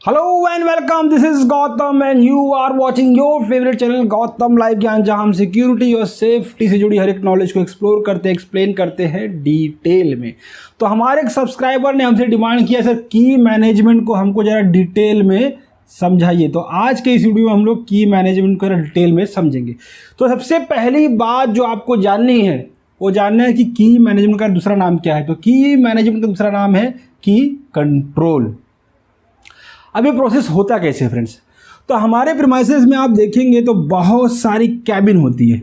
Hello and welcome, this is Gautam and you are watching your favourite channel Gautam live Gyan, जहां हम security और safety से जुड़ी हर एक नॉलेज को एक्सप्लोर करते एक्सप्लेन करते हैं डिटेल में। तो हमारे एक सब्सक्राइबर ने हमसे डिमांड किया, सर की मैनेजमेंट को हमको ज़रा डिटेल में समझाइए। तो आज के इस वीडियो में हम लोग की मैनेजमेंट को डिटेल में समझेंगे। तो सबसे पहली बात जो आपको जाननी है वो जानना है कि की मैनेजमेंट का दूसरा नाम क्या है। तो की मैनेजमेंट का दूसरा नाम है की कंट्रोल। अब ये प्रोसेस होता कैसे है फ्रेंड्स? तो हमारे प्रीमाइसेस में आप देखेंगे तो बहुत सारी कैबिन होती है,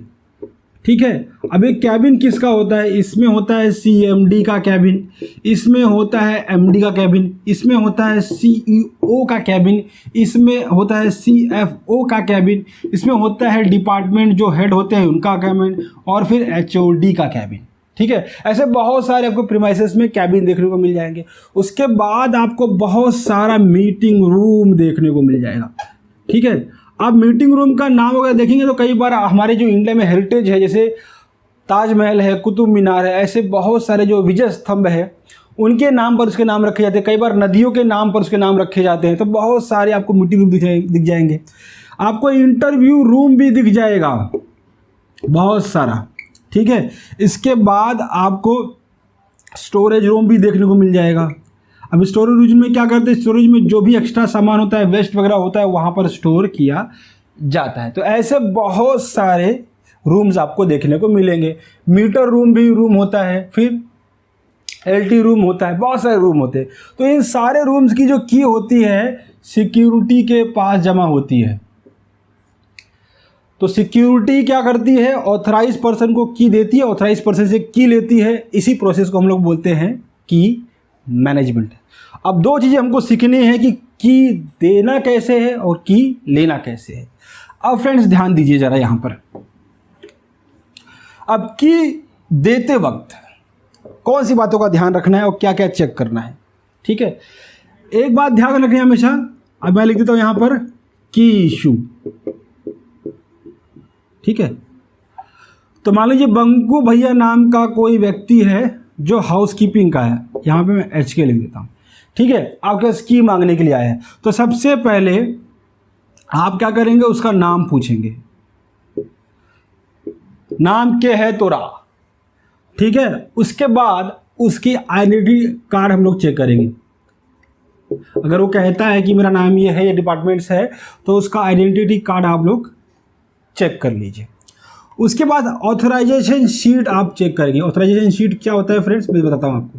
ठीक है। अब एक कैबिन किसका होता है? इसमें होता है CMD का कैबिन, इसमें होता है MD का कैबिन, इसमें होता है CEO का कैबिन, इसमें होता है CFO का कैबिन, इसमें होता है डिपार्टमेंट जो हेड होते हैं उनका कैबिन, और फिर HOD का कैबिन, ठीक है। ऐसे बहुत सारे आपको प्रीमाइसेस में कैबिन देखने को मिल जाएंगे। उसके बाद आपको बहुत सारा मीटिंग रूम देखने को मिल जाएगा, ठीक है। आप मीटिंग रूम का नाम वगैरह देखेंगे तो कई बार हमारे जो इंडिया में हेरिटेज है, जैसे ताजमहल है, कुतुब मीनार है, ऐसे बहुत सारे जो विजय स्तंभ है उनके नाम पर उसके नाम रखे जाते हैं। कई बार नदियों के नाम पर उसके नाम रखे जाते हैं। तो बहुत सारे आपको मीटिंग रूम दिख जाएंगे। आपको इंटरव्यू रूम भी दिख जाएगा बहुत सारा, ठीक है। इसके बाद आपको स्टोरेज रूम भी देखने को मिल जाएगा। अब स्टोरेज रूम में क्या करते हैं? स्टोरेज में जो भी एक्स्ट्रा सामान होता है, वेस्ट वगैरह होता है, वहाँ पर स्टोर किया जाता है। तो ऐसे बहुत सारे रूम्स आपको देखने को मिलेंगे। मीटर रूम भी रूम होता है, फिर LT रूम होता है, बहुत सारे रूम होते हैं। तो इन सारे रूम्स की जो की होती है सिक्योरिटी के पास जमा होती है। तो सिक्योरिटी क्या करती है? ऑथराइज पर्सन को की देती है, ऑथराइज पर्सन से की लेती है। इसी प्रोसेस को हम लोग बोलते हैं की मैनेजमेंट। अब दो चीज़ें हमको सीखनी है कि की देना कैसे है और की लेना कैसे है। अब फ्रेंड्स ध्यान दीजिए ज़रा यहाँ पर। अब की देते वक्त कौन सी बातों का ध्यान रखना है और क्या क्या चेक करना है, ठीक है। एक बात ध्यान रखनी है हमेशा। अब मैं लिख देता हूँ यहाँ पर की इशू, ठीक है। तो मान लीजिए बंकू भैया नाम का कोई व्यक्ति है जो हाउसकीपिंग का है, यहाँ पे मैं HK लिख देता हूँ, ठीक है। आपके की मांगने के लिए आया है। तो सबसे पहले आप क्या करेंगे? उसका नाम पूछेंगे, नाम क्या है तोरा, ठीक है। उसके बाद उसकी आइडेंटिटी कार्ड हम लोग चेक करेंगे। अगर वो कहता है कि मेरा नाम ये है, ये डिपार्टमेंट्स है, तो उसका आइडेंटिटी कार्ड आप लोग चेक कर लीजिए। उसके बाद ऑथराइजेशन शीट आप चेक करेंगे। ऑथराइजेशन शीट क्या होता है फ्रेंड्स, मैं बताता हूँ आपको।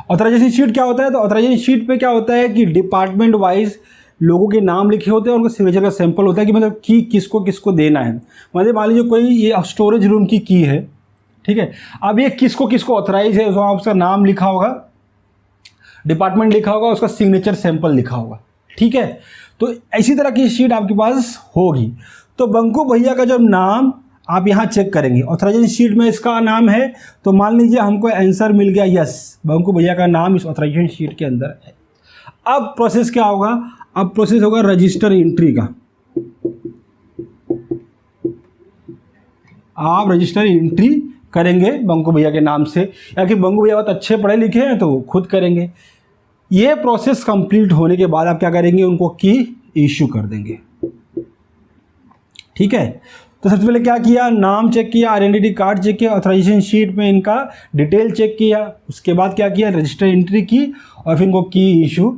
ऑथराइजेशन शीट क्या होता है? तो ऑथराइजेशन शीट पे क्या होता है कि डिपार्टमेंट वाइज लोगों के नाम लिखे होते हैं और उनका सिग्नेचर का सैंपल होता है कि मतलब की किसको किसको देना है। मतलब मान लीजिए कोई ये स्टोरेज रूम की है, ठीक है। अब ये किसको किसको ऑथराइज है, उसका नाम लिखा होगा, डिपार्टमेंट लिखा होगा, उसका सिग्नेचर सैंपल लिखा होगा, ठीक है। तो इसी तरह की शीट आपके पास होगी। तो बंकू भैया का जब नाम आप यहाँ चेक करेंगे, ऑथराइजेशन शीट में इसका नाम है, तो मान लीजिए हमको आंसर मिल गया यस, बंकू भैया का नाम इस ऑथराइजेशन शीट के अंदर है। अब प्रोसेस क्या होगा? अब प्रोसेस होगा रजिस्टर एंट्री का। आप रजिस्टर एंट्री करेंगे बंकू भैया के नाम से, या कि बंकू भैया बहुत अच्छे पढ़े लिखे हैं तो खुद करेंगे। ये प्रोसेस कंप्लीट होने के बाद आप क्या करेंगे? उनको की इशू कर देंगे, ठीक है। तो सबसे पहले क्या किया? नाम चेक किया, आइडेंटिटी कार्ड चेक किया, ऑथराइजेशन शीट में इनका डिटेल चेक किया। उसके बाद क्या किया? रजिस्टर एंट्री की और फिर इनको की इशू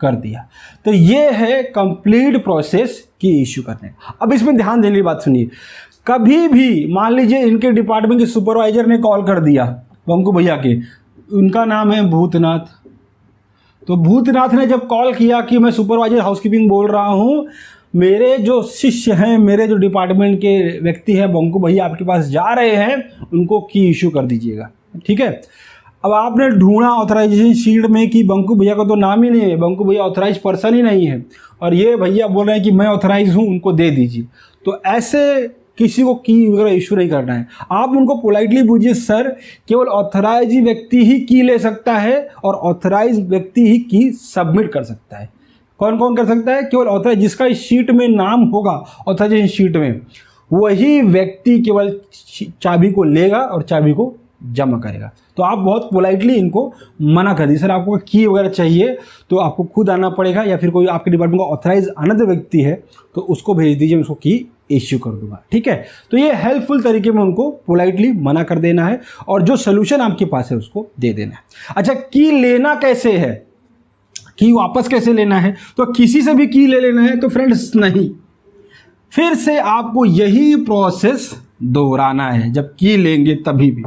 कर दिया। तो ये है कंप्लीट प्रोसेस की इशू करने। अब इसमें ध्यान देने की बात सुनिए। कभी भी मान लीजिए इनके डिपार्टमेंट के सुपरवाइजर ने कॉल कर दिया बंकू भैया के, उनका नाम है भूतनाथ। तो भूतनाथ ने जब कॉल किया कि मैं सुपरवाइजर हाउसकीपिंग बोल रहा हूँ, मेरे जो शिष्य हैं, मेरे जो डिपार्टमेंट के व्यक्ति हैं बंकू भैया आपके पास जा रहे हैं, उनको की इशू कर दीजिएगा, ठीक है। अब आपने ढूंढा ऑथराइजेशन शीट में कि बंकू भैया का तो नाम ही नहीं है, बंकू भैया ऑथराइज पर्सन ही नहीं है, और ये भैया बोल रहे हैं कि मैं ऑथराइज हूँ, उनको दे दीजिए। तो ऐसे किसी को की वगैरह इशू नहीं करना है। आप उनको पोलाइटली पूछिए, सर केवल ऑथराइज व्यक्ति ही की ले सकता है और ऑथराइज व्यक्ति ही की सबमिट कर सकता है। कौन कौन कर सकता है? केवल ऑथराइज, जिसका इस शीट में नाम होगा ऑथराइजेशन शीट में, वही व्यक्ति केवल चाबी को लेगा और चाबी को जमा करेगा। तो आप बहुत पोलाइटली इनको मना कर दीजिए, सर आपको की वगैरह चाहिए तो आपको खुद आना पड़ेगा, या फिर कोई आपके डिपार्टमेंट का ऑथराइज अनदर व्यक्ति है तो उसको भेज दीजिए, मैं उसको की इश्यू कर दूंगा। ठीक है, तो ये हेल्पफुल तरीके में उनको पोलाइटली मना कर देना है और जो सोल्यूशन आपके पास है उसको दे देना है। अच्छा, की लेना कैसे है, की वापस कैसे लेना है? तो किसी से भी की ले लेना है तो फ्रेंड्स नहीं, फिर से आपको यही प्रोसेस दोहराना है जब की लेंगे तभी भी।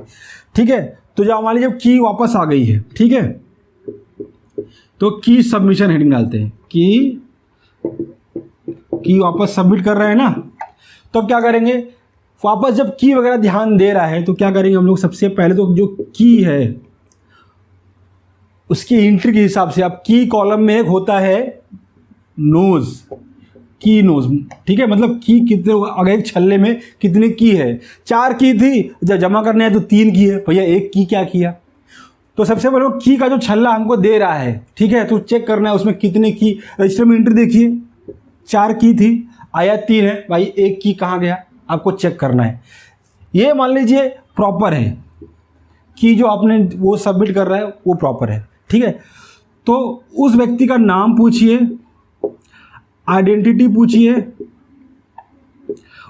ठीक है, तो जब हमारी जब की वापस आ गई है, ठीक है, तो की सबमिशन हेडिंग डालते हैं, की वापस सबमिट कर रहे हैं ना, तो अब क्या करेंगे, वापस जब की वगैरह ध्यान दे रहा है तो क्या करेंगे हम लोग, सबसे पहले तो जो की है उसकी एंट्री के हिसाब से, अब की कॉलम में एक होता है नोज, की नोज, ठीक है, मतलब की कितने, अगर एक छल्ले में कितनी की है, 4 की थी, जब जमा करने है तो 3 की है, भैया एक की क्या किया। तो सबसे पहले की का जो छल्ला हमको दे रहा है, ठीक है, तो चेक करना है उसमें कितने की, रजिस्टर में एंट्री देखिए 4 की थी, आया 3 है, भाई एक की कहाँ गया, आपको चेक करना है। ये मान लीजिए प्रॉपर है, की जो आपने वो सबमिट कर रहा है वो प्रॉपर है, ठीक है, तो उस व्यक्ति का नाम पूछिए, आइडेंटिटी पूछिए,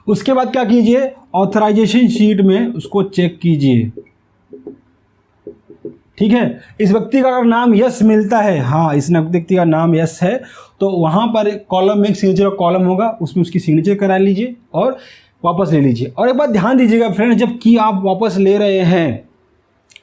उसके बाद क्या कीजिए, ऑथराइजेशन शीट में उसको चेक कीजिए। ठीक है, इस व्यक्ति का अगर नाम यस मिलता है, हाँ इस व्यक्ति का नाम यस है, तो वहाँ पर कॉलम में एक सिग्नेचर का कॉलम होगा, उसमें उसकी सिग्नेचर करा लीजिए और वापस ले लीजिए। और एक बात ध्यान दीजिएगा फ्रेंड, जब की आप वापस ले रहे हैं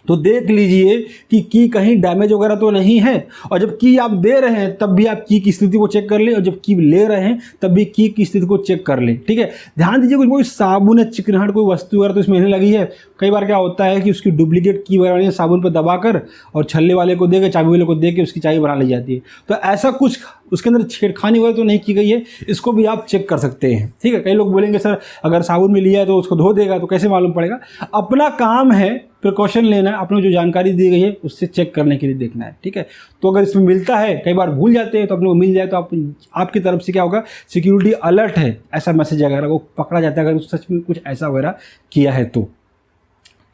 तो देख लीजिए कि की कहीं डैमेज वगैरह तो नहीं है, और जब की आप दे रहे हैं तब भी आप की स्थिति को चेक कर ले, और जब की ले रहे हैं तब भी की स्थिति को चेक कर ले। ठीक है, ध्यान दीजिए, कोई साबुन है, चिकनाहट कोई वस्तु वगैरह तो इसमें नहीं लगी है। कई बार क्या होता है कि उसकी डुप्लीकेट की वगैरह साबुन पर दबाकर और छल्ले वाले को देकर, चाबी वाले को दे के उसकी चाबी बना ली जाती है। तो ऐसा कुछ उसके अंदर छेड़खानी वगैरह तो नहीं की गई है, इसको भी आप चेक कर सकते हैं। ठीक है, कई लोग बोलेंगे सर अगर साबुन में लिया है तो उसको धो देगा, तो कैसे मालूम पड़ेगा? अपना काम है प्रिकॉशन लेना है, अपने जो जानकारी दी गई है उससे चेक करने के लिए देखना है। ठीक है, तो अगर इसमें मिलता है, कई बार भूल जाते हैं, तो अपने को मिल जाए तो आपकी तरफ से क्या होगा, सिक्योरिटी अलर्ट है ऐसा मैसेज अगर वो पकड़ा जाता है, अगर सच में कुछ ऐसा वगैरह किया है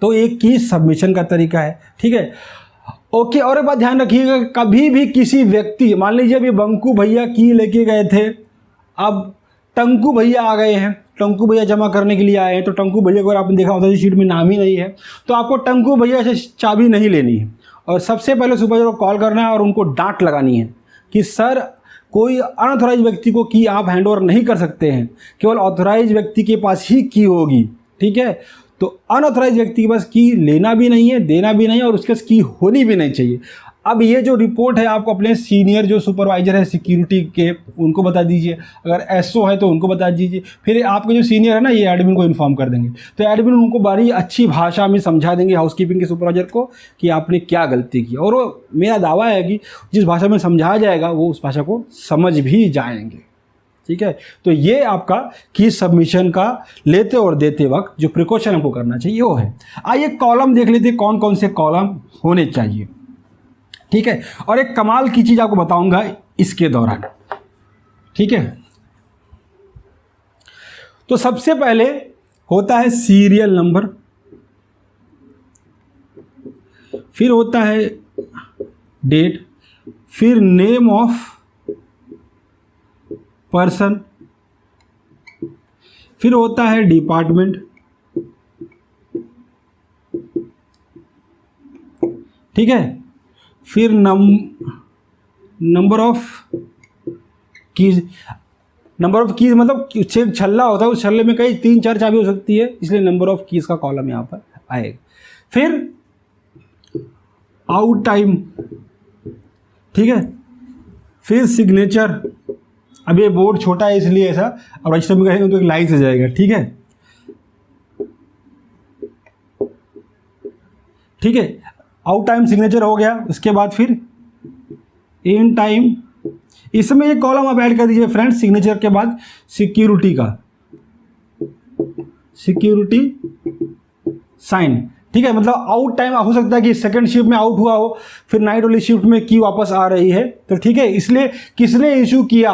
तो एक की सबमिशन का तरीका है। ठीक है, ओके, और एक बात ध्यान रखिएगा, कभी भी किसी व्यक्ति, मान लीजिए अभी बंकू भैया की लेके गए थे, अब टंकू भैया आ गए हैं, टंकू भैया जमा करने के लिए आए हैं, तो टंकू भैया को अगर आपने देखा होता है शीट में नाम ही नहीं है, तो आपको टंकू भैया से चाबी नहीं लेनी है, और सबसे पहले सुपरवाइजर को कॉल करना है और उनको डांट लगानी है कि सर कोई अनऑथराइज व्यक्ति को की आप हैंड ओवर नहीं कर सकते हैं, केवल ऑथराइज व्यक्ति के पास ही की होगी। ठीक है, तो अनऑथराइज व्यक्ति के पास की लेना भी नहीं है, देना भी नहीं है, और उसके पास की होनी भी नहीं चाहिए। अब ये जो रिपोर्ट है आपको अपने सीनियर जो सुपरवाइजर है सिक्योरिटी के उनको बता दीजिए, अगर एसओ है तो उनको बता दीजिए, फिर आपके जो सीनियर है ना ये एडमिन को इन्फॉर्म कर देंगे, तो एडमिन उनको बड़ी अच्छी भाषा में समझा देंगे हाउसकीपिंग के सुपरवाइजर को कि आपने क्या गलती की, और वो मेरा दावा है कि जिस भाषा में समझाया जाएगा वो उस भाषा को समझ भी जाएंगे। ठीक है, तो ये आपका की सबमिशन का लेते और देते वक्त जो प्रिकॉशन हमको करना चाहिए वो है। आइए कॉलम देख लेते हैं कौन कौन से कॉलम होने चाहिए। ठीक है, और एक कमाल की चीज आपको बताऊंगा इसके दौरान। ठीक है, तो सबसे पहले होता है सीरियल नंबर, फिर होता है डेट, फिर नेम ऑफ पर्सन, फिर होता है डिपार्टमेंट। ठीक है, फिर number of keys. Number of keys मतलब एक छल्ला होता है, उस छल्ले में कई 3-4 चाबी हो सकती है, इसलिए नंबर ऑफ कीज का कॉलम यहां पर आएगा। फिर आउट टाइम, ठीक है, फिर सिग्नेचर। अब ये बोर्ड छोटा है इसलिए ऐसा, अब रजिस्टर में कहेंगे तो एक लाइन से जाएगा। ठीक है, ठीक है, आउट टाइम सिग्नेचर हो गया, उसके बाद फिर इन टाइम। इसमें ये कॉलम आप ऐड कर दीजिए फ्रेंड्स, सिग्नेचर के बाद सिक्योरिटी का, सिक्योरिटी साइन। ठीक है, मतलब आउट टाइम हो सकता है कि सेकंड शिफ्ट में आउट हुआ हो, फिर नाइट वाली शिफ्ट में की वापस आ रही है, तो ठीक है, इसलिए किसने इशू किया,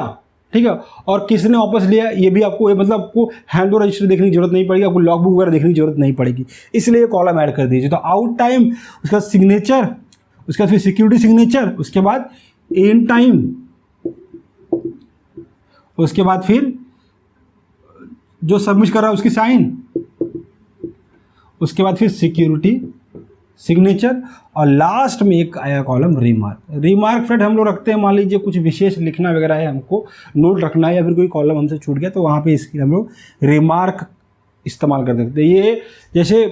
ठीक है। और किसने वापस लिया ये भी आपको, मतलब आपको हैंड ओवर रजिस्टर देखने की जरूरत नहीं पड़ेगी, आपको लॉग बुक वगैरह देखने की जरूरत नहीं पड़ेगी, इसलिए कॉलम ऐड कर दीजिए। तो आउट टाइम, उसका सिग्नेचर, उसके बाद फिर सिक्योरिटी सिग्नेचर, उसके बाद इन टाइम, उसके बाद फिर जो सबमिट कर रहा है उसकी साइन, उसके बाद फिर सिक्योरिटी सिग्नेचर, और लास्ट में एक आया कॉलम रिमार्क। रिमार्क फ्रेंड हम लोग रखते हैं, मान लीजिए कुछ विशेष लिखना वगैरह है, हमको नोट रखना है, या फिर कोई कॉलम हमसे छूट गया तो वहाँ पे इसकी हम लोग रिमार्क इस्तेमाल कर सकते हैं। ये जैसे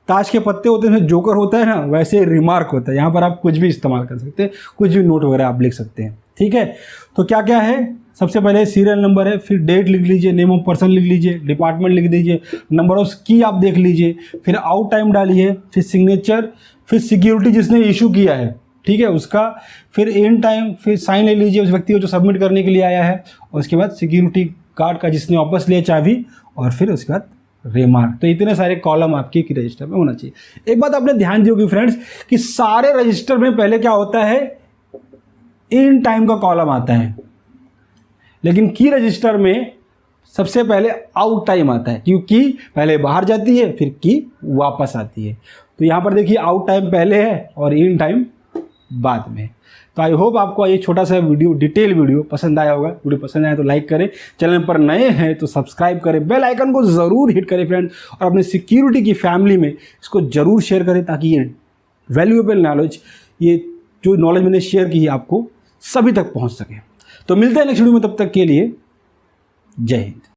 ताश के पत्ते होते हैं, जोकर होता है ना, वैसे रिमार्क होता है। यहाँ पर आप कुछ भी इस्तेमाल कर सकते हैं, कुछ भी नोट वगैरह आप लिख सकते हैं, ठीक है। तो क्या क्या है, सबसे पहले सीरियल नंबर है, फिर डेट लिख लीजिए, नेम ऑफ पर्सन लिख लीजिए, डिपार्टमेंट लिख दीजिए, नंबर ऑफ की आप देख लीजिए, फिर आउट टाइम डालिए, फिर सिग्नेचर, फिर सिक्योरिटी जिसने इशू किया है, ठीक है, उसका, फिर इन टाइम, फिर साइन ले लीजिए उस व्यक्ति को जो सबमिट करने के लिए आया है, और उसके बाद सिक्योरिटी गार्ड का जिसने वापस लिया चाबी, और फिर उसके बाद रिमार्क। तो इतने सारे कॉलम आपके की रजिस्टर में होना चाहिए। एक बात आपने ध्यान दी होगी फ्रेंड्स कि सारे रजिस्टर में पहले क्या होता है, इन टाइम का कॉलम आता है, लेकिन की रजिस्टर में सबसे पहले आउट टाइम आता है, क्योंकि पहले बाहर जाती है फिर की वापस आती है। तो यहाँ पर देखिए आउट टाइम पहले है और इन टाइम बाद में। तो आई होप आपको ये छोटा सा वीडियो, डिटेल वीडियो पसंद आया होगा। वीडियो पसंद आया तो लाइक करें, चैनल पर नए हैं तो सब्सक्राइब करें, बेल आइकन को ज़रूर हिट करें फ्रेंड, और अपने सिक्योरिटी की फैमिली में इसको ज़रूर शेयर करें, ताकि ये वैल्यूएबल नॉलेज, ये जो नॉलेज मैंने शेयर की है आपको सभी तक पहुँच सके। तो मिलते हैं नेक्स्ट वीडियो में, तब तक के लिए जय हिंद।